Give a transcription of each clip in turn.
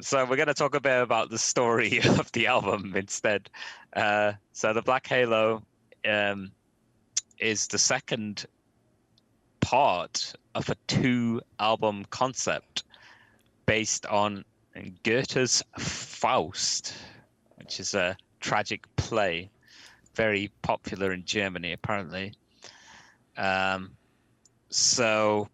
So we're going to talk a bit about the story of the album instead. So the Black Halo is the second part of a 2-album concept based on Goethe's Faust, which is a tragic play, very popular in Germany apparently. So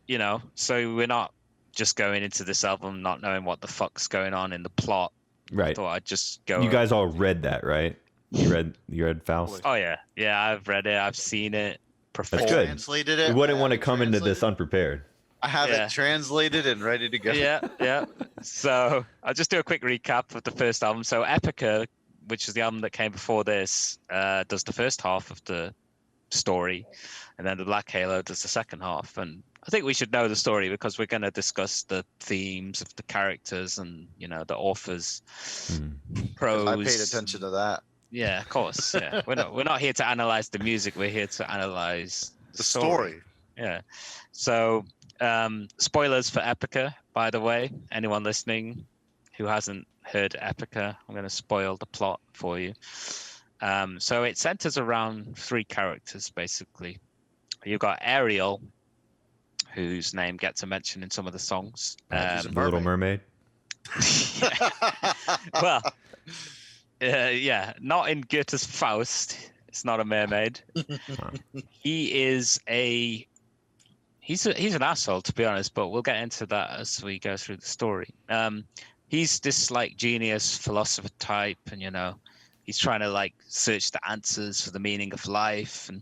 we're not just going into this album not knowing what the fuck's going on in the plot. Right. I thought I'd just go. You guys all read that, right? You read Faust? Oh yeah, I've read it. I've seen it performed. That's good. Translated it. You wouldn't want to come into this unprepared. I have it translated and ready to go. Yeah. So I'll just do a quick recap of the first album. So Epica, which is the album that came before this, does the first half of the story, and then the Black Halo does the second half. And I think we should know the story because we're going to discuss the themes of the characters and the authors' prose. I paid attention to that. Yeah, of course. Yeah, we're not here to analyze the music. We're here to analyze the story. Yeah. So spoilers for Epica, by the way. Anyone listening who hasn't heard Epica, I'm going to spoil the plot for you. So it centers around 3 characters basically. You've got Ariel, whose name gets a mention in some of the songs. The Little Mermaid. Well, not in Goethe's Faust. It's not a mermaid. He's an asshole, to be honest, but we'll get into that as we go through the story. He's this like genius philosopher type, and he's trying to like search the answers for the meaning of life, and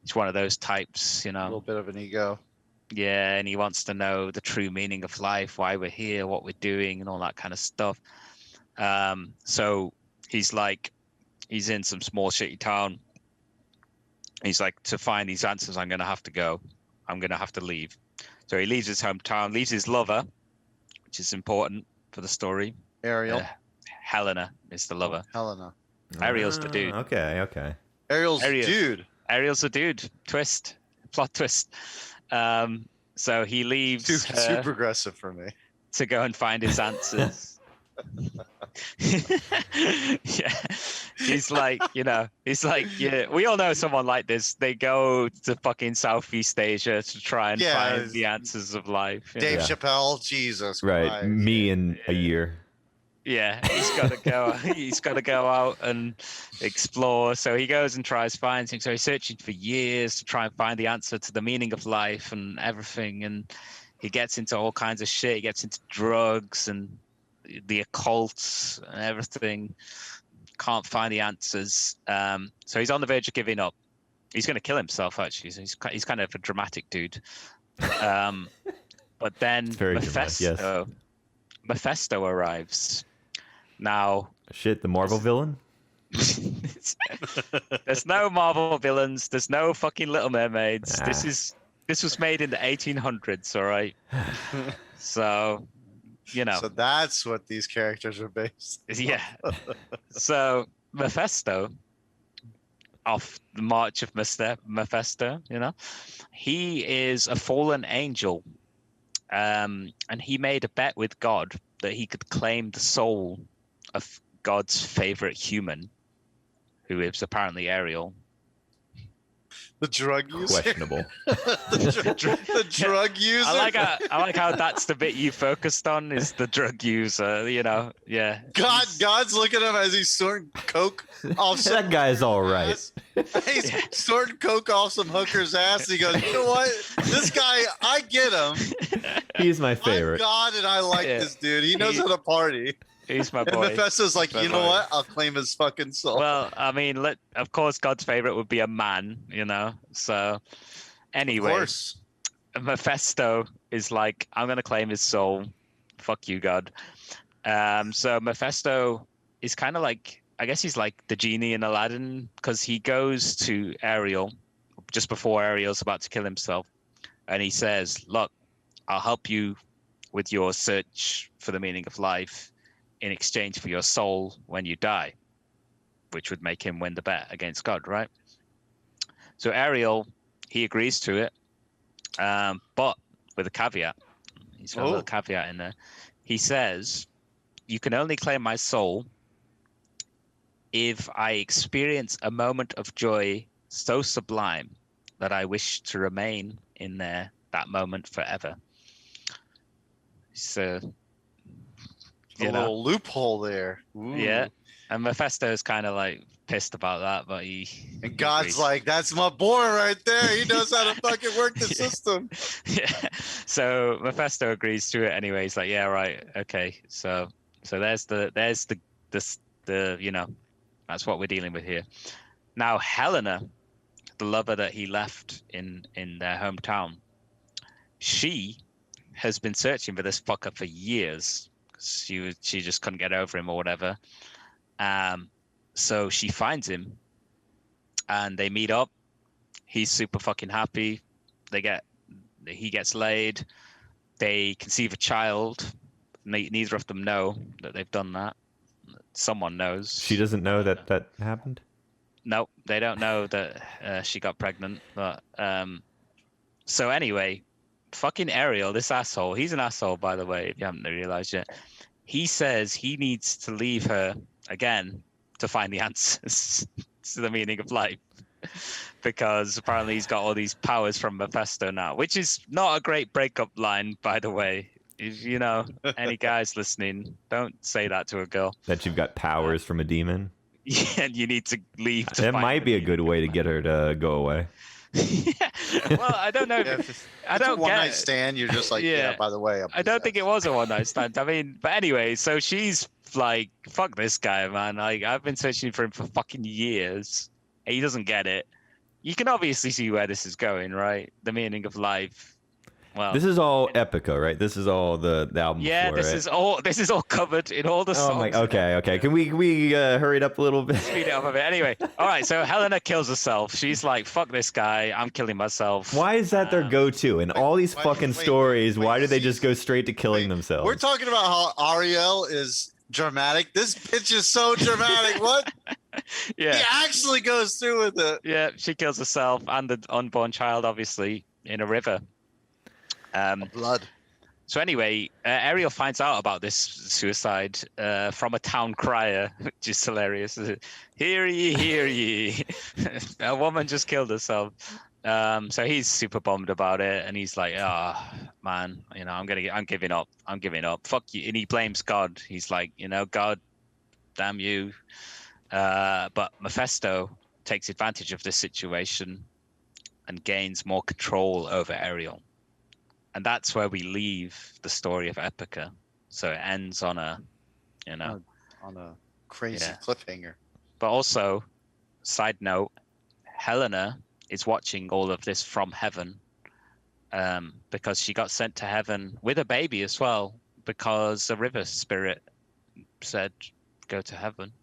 he's one of those types, A little bit of an ego. Yeah, and he wants to know the true meaning of life, why we're here, what we're doing, and all that kind of stuff. So he's in some small shitty town. He's like, to find these answers, I'm going to have to go. I'm going to have to leave. So he leaves his hometown, leaves his lover, which is important for the story. Ariel. Helena is the lover. Helena. Ariel's the dude. Okay. Ariel's dude. Ariel's the dude. Plot twist. So he leaves. Too progressive for me. To go and find his answers. Yeah, he's like, we all know someone like this. They go to fucking Southeast Asia to try and find the answers of life. Dave Chappelle, Jesus right Christ. Me in a year. Yeah, he's got to go. He's got to go out and explore. So he goes and tries finding things. So he's searching for years to try and find the answer to the meaning of life and everything. And he gets into all kinds of shit. He gets into drugs and the occult and everything. Can't find the answers. So he's on the verge of giving up. He's going to kill himself, actually. So he's kind of a dramatic dude. But then Mephisto arrives. Now, shit, the Marvel villain? There's no Marvel villains. There's no fucking Little Mermaids. This was made in the 1800s, all right? So, So that's what these characters are based on. Yeah. So Mephisto, off the March of Mephisto, he is a fallen angel. And he made a bet with God that he could claim the soul of God's favorite human, who is apparently Ariel. The drug user. Questionable. the drug user. I like how that's the bit you focused on, is the drug user. Yeah. God's looking at him as he's sorting coke off. That guy's all right. He's sorting coke off some hooker's ass. And he goes, you know what? This guy, I get him. He's my favorite. I'm God, and I like this dude. He knows how to party. He's my boy. And Mephisto's like, you know what? I'll claim his fucking soul. Well, I mean, of course, God's favorite would be a man, So, anyway, of course. Mephisto is like, I'm going to claim his soul. Fuck you, God. So Mephisto is kind of like, I guess he's like the genie in Aladdin, because he goes to Ariel just before Ariel's about to kill himself. And he says, look, I'll help you with your search for the meaning of life in exchange for your soul when you die, which would make him win the bet against God, right? So Ariel, he agrees to it, but with a caveat. He He's got a little caveat in there. He says, "You can only claim my soul if I experience a moment of joy so sublime that I wish to remain in that moment forever." So, A little loophole there. Ooh. Yeah. And Mephisto's kind of like pissed about that, but and God's agrees. like, "That's my boy right there. He knows how to fucking work the system." Yeah. So Mephisto agrees to it anyway. He's like, "Yeah, right, okay." So there's the that's what we're dealing with here. Now Helena, the lover that he left in their hometown, she has been searching for this fucker for years. She just couldn't get over him or whatever. So she finds him, and they meet up. He's super fucking happy. He gets laid. They conceive a child. Neither of them know that they've done that. Someone knows. She doesn't know that happened? No, they don't know that she got pregnant. But so anyway, fucking Ariel, this asshole. He's an asshole, by the way, if you haven't realized yet. He says he needs to leave her again to find the answers to the meaning of life, because apparently he's got all these powers from Mephisto now, which is not a great breakup line, by the way. If you know any guys listening, don't say that to a girl. That you've got powers from a demon? Yeah, and you need to leave. That might be a good way to get her to go away. Yeah. Well, I don't know. I don't one get night stand. You're just like, yeah. By the way, I don't think it was a one night stand. I mean, but anyway, so she's like, "Fuck this guy, man! Like, I've been searching for him for fucking years. He doesn't get it." You can obviously see where this is going, right? The meaning of life. Well, this is all Epica, right? This is all the album. Yeah, before, this is all covered in all the songs. Oh my, okay. Can we hurry it up a little bit? Speed it up a bit. Anyway, all right. So Helena kills herself. She's like, "Fuck this guy! I'm killing myself." Why is that their go-to in all these fucking stories? Why do they just go straight to killing themselves? We're talking about how Ariel is dramatic. This bitch is so dramatic. What? Yeah. He actually goes through with it. Yeah, she kills herself and the unborn child, obviously, in a river. Blood. So anyway, Ariel finds out about this suicide from a town crier, which is hilarious. "Hear ye, hear ye! A woman just killed herself." So he's super bummed about it, and he's like, "Oh man, I'm giving up. I'm giving up. Fuck you!" And he blames God. He's like, "God, damn you!" But Mephisto takes advantage of this situation and gains more control over Ariel. And that's where we leave the story of Epica. So it ends on a crazy cliffhanger. But also, side note, Helena is watching all of this from heaven, because she got sent to heaven with a baby as well, because the river spirit said, "Go to heaven."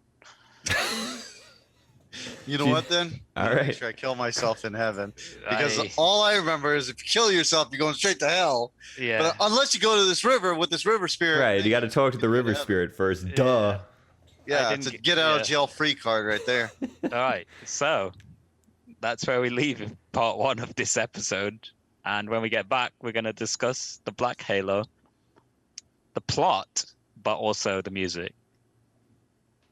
You know what then? All right. Make sure I kill myself in heaven, because all I remember is if you kill yourself, you're going straight to hell. Yeah. But unless you go to this river with this river spirit, Right, you got to talk to the river spirit first. Duh. Yeah, it's a get out of jail free card right there. All right. So that's where we leave part 1 of this episode. And when we get back, we're going to discuss the Black Halo, the plot, but also the music.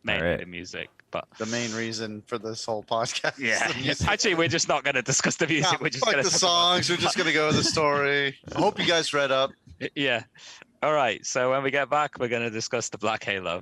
Mainly the music. But the main reason for this whole podcast. Yeah. Actually, we're just not going to discuss the music. We're just fuck the songs. We're just going to go with the story. I hope you guys read up. Yeah. All right. So when we get back, we're going to discuss the Black Halo.